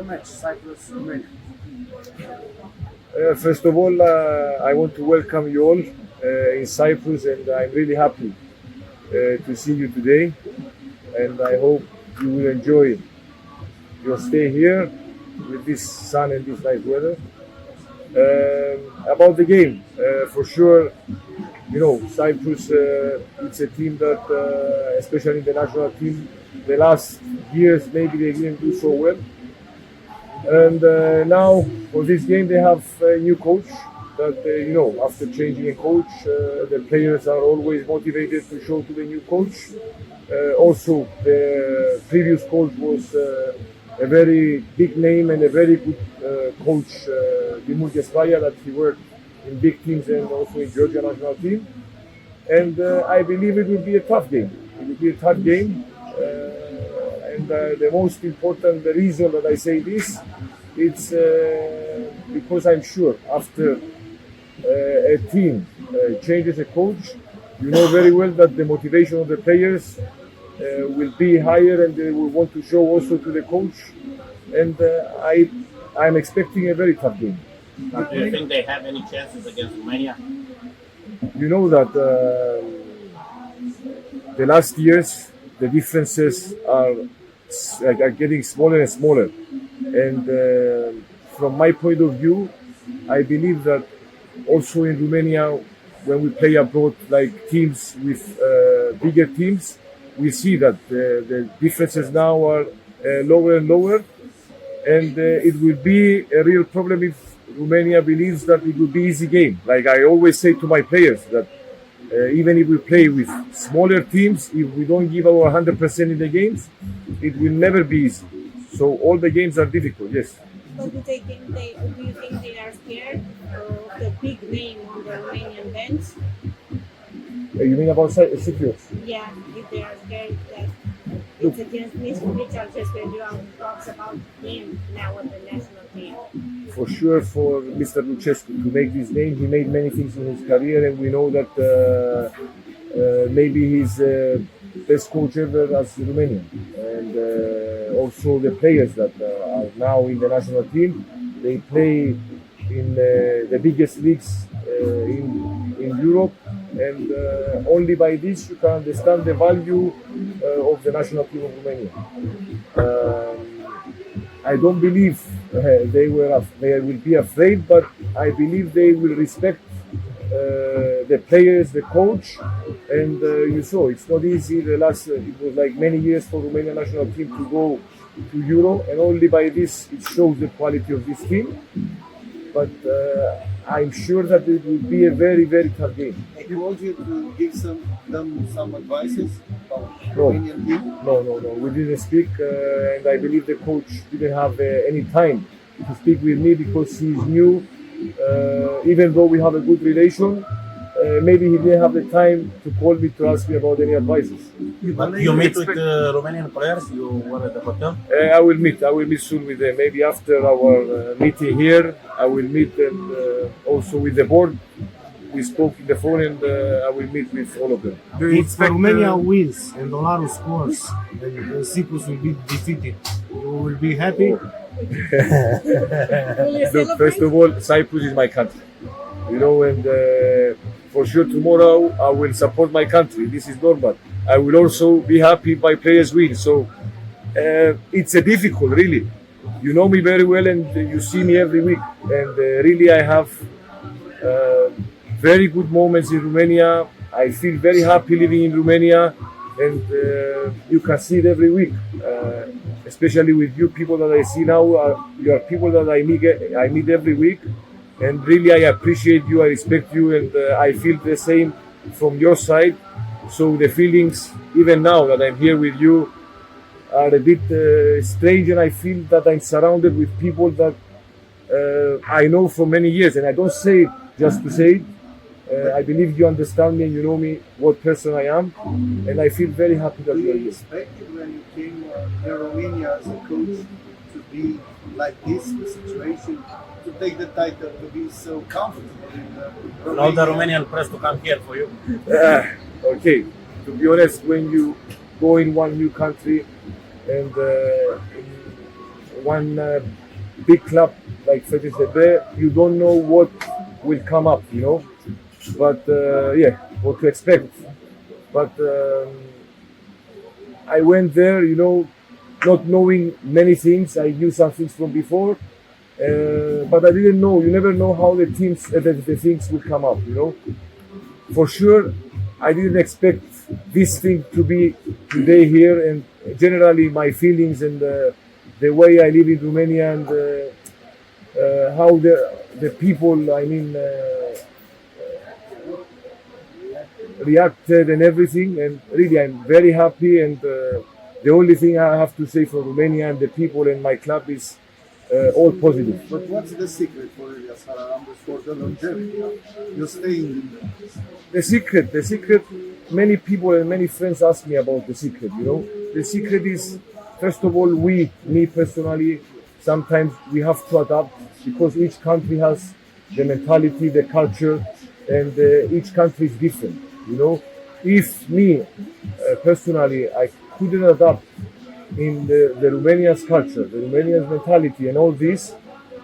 the match, Cyprus-Romania? First of all, I want to welcome you all in Cyprus, and I'm really happy to see you today. And I hope you will enjoy your stay here with this sun and this nice weather. About the game, for sure, you know, Cyprus, it's a team that, especially in the national team, the last years maybe they didn't do so well. And now for this game they have a new coach that, you know, after changing a coach, the players are always motivated to show to the new coach. Also, the previous coach was a very big name and a very good coach, Dimur Gesvaya, that he worked in big teams and also in Georgia national team. And I believe it will be a tough game. It will be a tough game. And the most important, the reason that I say this, it's because I'm sure after a team changes a coach, you know very well that the motivation of the players will be higher, and they will want to show also to the coach. And I'm expecting a very tough game. Do you think they have any chances against Romania? You know that the last years the differences are getting smaller and smaller. And from my point of view, I believe that also in Romania, when we play abroad, like teams with bigger teams, we see that the differences now are lower and lower. And it will be a real problem if Romania believes that it will be easy game. Like I always say to my players that even if we play with smaller teams, if we don't give our 100% in the games, it will never be easy. So all the games are difficult, yes. But do you think they are scared of the big name on the Romanian bench? You mean about Cyprus? Yeah, if they are scared that it's against Richard Cescu talks about him now on the national team. For sure, for Mr. Lucescu to make this name, he made many things in his career, and we know that maybe he's best coach ever as Romanian. And also the players that are now in the national team, they play in the biggest leagues in Europe, and only by this you can understand the value of the national team of Romania. I don't believe they will be afraid, but I believe they will respect the players, the coach, and you saw it's not easy. It was like many years for Romanian national team to go to Euro, and only by this it shows the quality of this team. But I'm sure that it will be a very, very tough game. He wants you to give them some advices about Romanian team? No. We didn't speak, and I believe the coach didn't have any time to speak with me because he's new. Even though we have a good relation, maybe he didn't have the time to call me to ask me about any advices. But you meet with Romanian players? You were at the hotel? I will meet soon with them. Maybe after our meeting here, I will meet and also with the board. We spoke in the phone, and I will meet with all of them. If Romania wins and Belarus scores, and Cyprus will be defeated, you will be happy? Look, first of all, Cyprus is my country, you know, and for sure tomorrow I will support my country. This is normal. I will also be happy if my players win. So it's a difficult, really. You know me very well, and you see me every week. And really, I have very good moments in Romania. I feel very happy living in Romania, and you can see it every week. Especially with you people that I see now, you are people that I meet every week, and really I appreciate you, I respect you, and I feel the same from your side. So the feelings, even now that I'm here with you, are a bit strange, and I feel that I'm surrounded with people that I know for many years, and I don't say it just to say it. I believe you understand me and you know me, what person I am, and I feel very happy that you are here. Expected when you came in Romania as a coach to be like this, the situation, to take the title, to be so comfortable in Romania? Now the Romanian press to come here for you. Okay, to be honest, when you go in one new country and one big club like FCSB, you don't know what will come up, you know. But yeah, what to expect. But I went there, you know, not knowing many things. I knew some things from before, but I didn't know. You never know how the things will come up, you know. For sure, I didn't expect this thing to be today here, and generally my feelings and the way I live in Romania and how the people, I mean, reacted and everything. And really, I'm very happy. And the only thing I have to say for Romania and the people and my club is all positive. But what's the secret for Elias Charalambous for the longevity? You're staying in The secret, many people and many friends ask me about the secret, you know. The secret is, first of all, me personally, sometimes we have to adapt because each country has the mentality, the culture, and each country is different, you know. If me, personally, I couldn't adapt in the Romania's culture, the Romania's mentality and all this,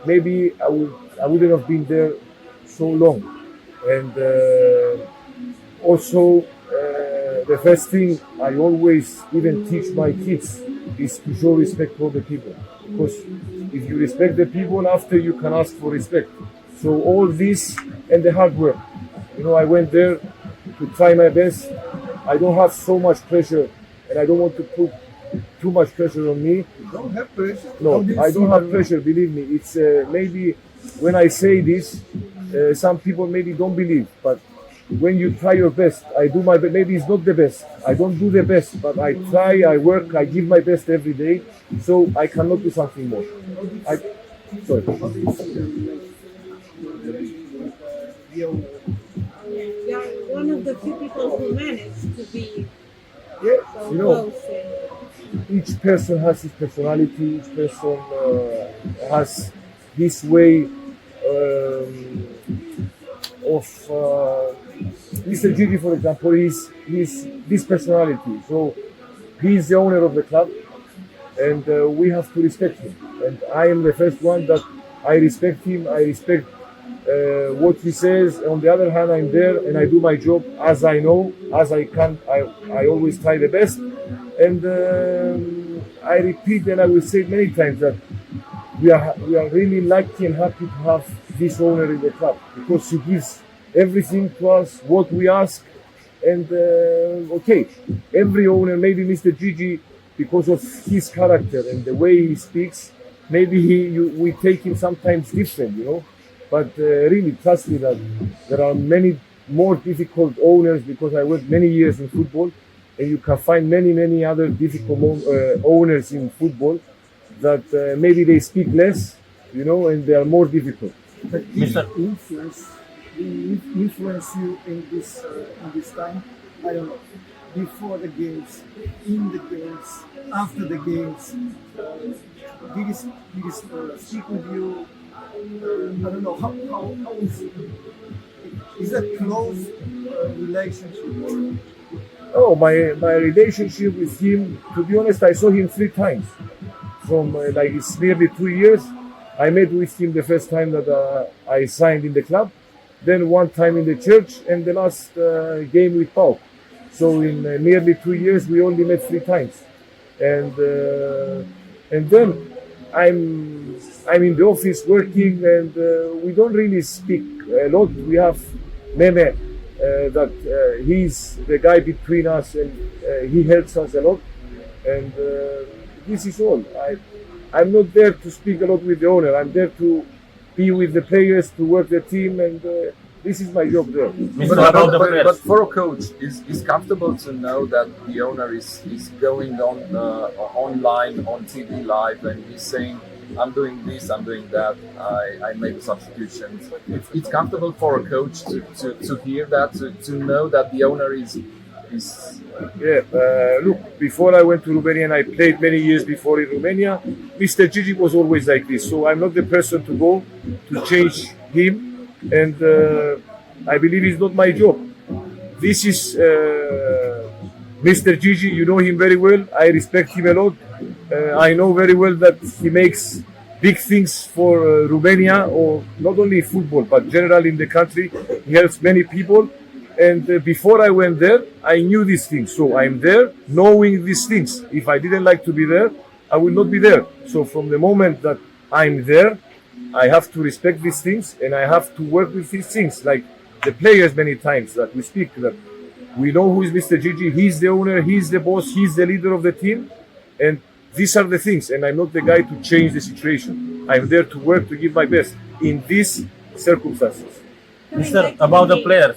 maybe I wouldn't have been there so long. And also, the first thing I always even teach my kids is to show respect for the people. Because if you respect the people, after you can ask for respect. So all this and the hard work. You know, I went there to try my best. I don't have so much pressure, and I don't want to put too much pressure on me. You don't have pressure? No, I don't have pressure, believe me. It's maybe when I say this, some people maybe don't believe, but when you try your best, I do my best. Maybe it's not the best. I don't do the best, but I try, I work, I give my best every day, so I cannot do something more. Sorry. You're one of the few people who managed to be Yeah, so you know, close. each person has his personality, each person has his way of Mr. Gigi, for example, he's this personality. So he's the owner of the club, and we have to respect him. And I am the first one that I respect him. I respect what he says. On the other hand, I'm there and I do my job as I know, as I can. I always try the best. And I repeat, and I will say it many times, that we are really lucky and happy to have this owner in the club, because he gives everything to us, what we ask. And okay, every owner, maybe Mr. Gigi, because of his character and the way he speaks, maybe we take him sometimes different, you know. But really, trust me that there are many more difficult owners, because I worked many years in football, and you can find many other difficult owners in football that maybe they speak less, you know, and they are more difficult. But did it influence you in this time? I don't know. Before the games, in the games, after the games, did he speak with you? I don't know how is it? Is that close relationship? Oh, my relationship with him, to be honest, I saw him 3 times. From like it's nearly 2 years. I met with him the first time that I signed in the club, then 1 time in the church, and the last game with Pau. So in nearly 2 years, we only met 3 times, and then I'm in the office working, and we don't really speak a lot. We have Meme, that he's the guy between us, and he helps us a lot, and this is all. I'm not there to speak a lot with the owner. I'm there to be with the players, to work the team, and this is my job there. But for a coach, it's comfortable to know that the owner is going on online, on TV live, and he's saying, I'm doing this, I'm doing that, I make substitutions. It's comfortable for a coach to hear that, to know that the owner is. Yeah, look, before I went to Romania, and I played many years before in Romania, Mr. Gigi was always like this. So I'm not the person to go to change him, and I believe it's not my job. This is Mr. Gigi, you know him very well. I respect him a lot. I know very well that he makes big things for Romania, or not only football, but generally in the country. He helps many people. And before I went there, I knew these things. So I'm there knowing these things. If I didn't like to be there, I will not be there. So from the moment that I'm there, I have to respect these things and I have to work with these things. Like the players many times that we speak, that we know who is Mr. Gigi. He's the owner, he's the boss, he's the leader of the team. And these are the things. And I'm not the guy to change the situation. I'm there to work, to give my best in these circumstances. Mister, about the players.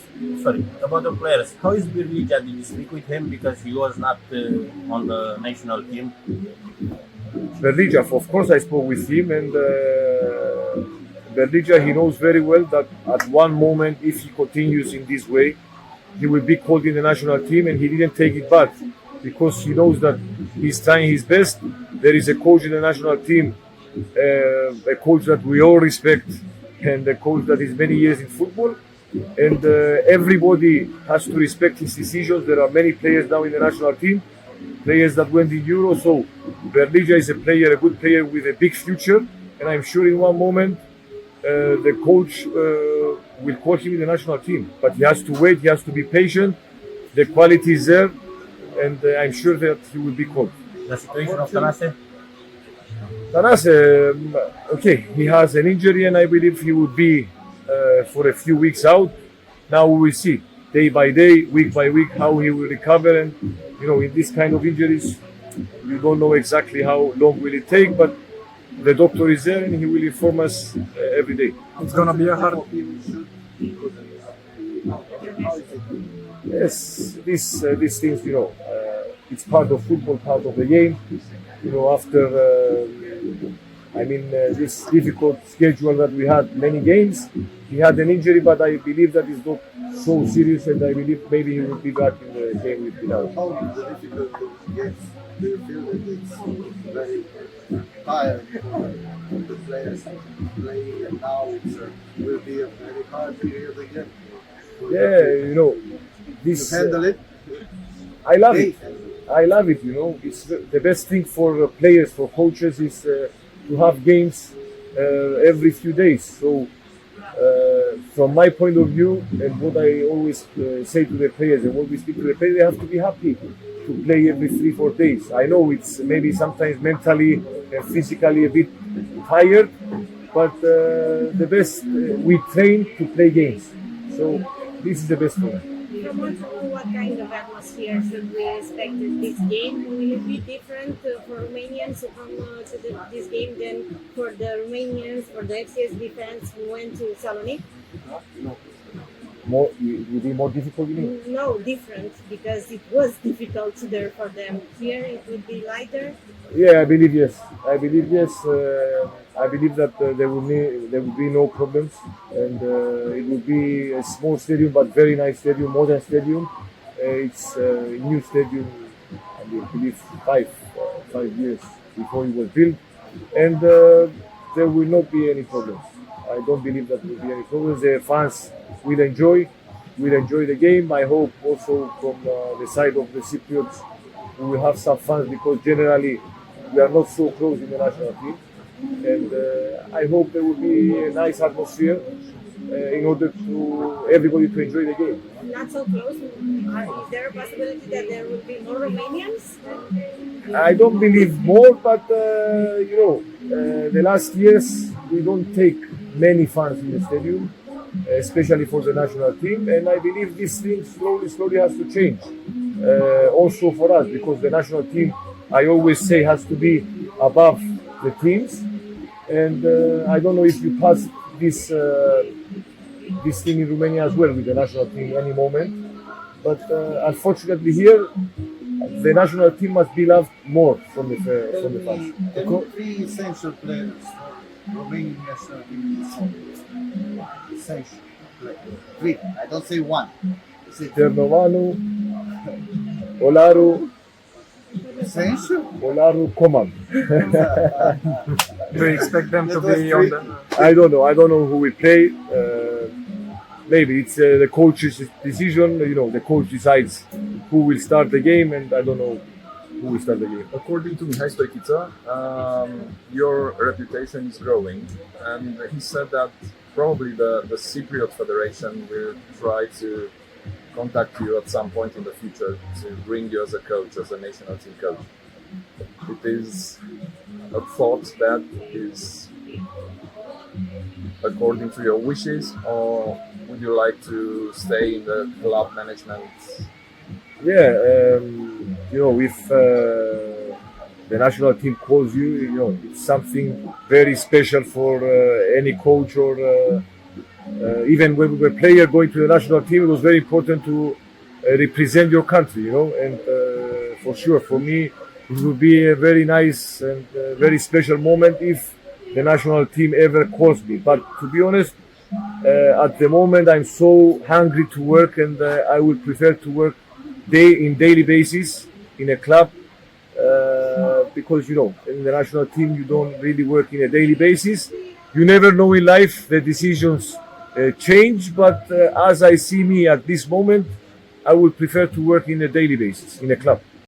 How is Berliga? Did you speak with him because he was not on the national team? Berliga, of course, I spoke with him, and Berliga, he knows very well that at one moment, if he continues in this way, he will be called in the national team, and he didn't take it bad because he knows that he's trying his best. There is a coach in the national team, a coach that we all respect, and a coach that is many years in football, and everybody has to respect his decisions. There are many players now in the national team, players that went in Euro, so Berliga is a player, a good player with a big future, and I'm sure in one moment the coach will call him in the national team, but he has to wait, he has to be patient. The quality is there, and I'm sure that he will be called. The situation of Tanase? Tanase, okay, he has an injury and I believe he will be for a few weeks out. Now we will see day by day, week by week, how he will recover. And you know, in this kind of injuries, you don't know exactly how long will it take, but the doctor is there and he will inform us every day. It's gonna be a hard. Yes, these things, you know, it's part of football, part of the game. You know, after this difficult schedule that we had, many games, he had an injury, but I believe that it's not so serious, and I believe maybe he will be back in the game with Pilar. How is the difficult games? Do you feel that it's very tired for the players playing, and now it will be a very hard period again? Yeah, you know, this. You handle it? I love it. I love it, you know. It's the best thing for players, for coaches, is to have games every few days. So, from my point of view, and what I always say to the players, and what we speak to the players, they have to be happy to play every 3-4 days. I know it's maybe sometimes mentally and physically a bit tired, but the best, we train to play games. So, this is the best for me. From what kind of atmosphere should we expect this game? Will it be different for Romanians who come to this game than for the Romanians or the FCSB fans who went to Salonic? More, it will be more difficult, you mean? No, different, because it was difficult there for them. Here it would be lighter. Yeah, I believe yes. I believe yes. I believe that there will be no problems, and it will be a small stadium but very nice stadium, modern stadium. It's a new stadium. I believe five years before it was built, and there will not be any problems. I don't believe that there will be any problems. The fans will enjoy the game. I hope also from the side of the Cypriots we will have some fans, because generally we are not so close in the national team, and I hope there will be a nice atmosphere in order to everybody to enjoy the game. Not so close. Is there a possibility that there will be more Romanians? I don't believe more, but the last years we don't take many fans in the stadium, especially for the national team, and I believe this thing slowly has to change. Also for us, because the national team, I always say, has to be above the teams, and I don't know if you pass this thing in Romania as well with the national team any moment, but unfortunately here the national team must be loved more from the fans. There are three essential players for Romanian national team. Essential players. Three. I don't say one. Ternovanu, Olaru, Essential? Olaru, Coman. Do you expect them to be on the? I don't know who will play. Maybe it's the coach's decision. You know, the coach decides who will start the game, and I don't know who will start the game. According to Mihai Stoichiță, your reputation is growing, and he said that probably the Cypriot Federation will try to contact you at some point in the future to bring you as a coach, as a national team coach. It is a thought that is according to your wishes, or would you like to stay in the club management? Yeah, if the national team calls you, it's something very special for any coach, or even when we were player going to the national team, it was very important to represent your country, and for sure, for me, it would be a very nice and very special moment if the national team ever calls me. But to be honest, at the moment, I'm so hungry to work, and I would prefer to work daily basis in a club, because in the national team you don't really work in a daily basis. You never know in life, the decisions change, but as I see me at this moment, I would prefer to work in a daily basis in a club.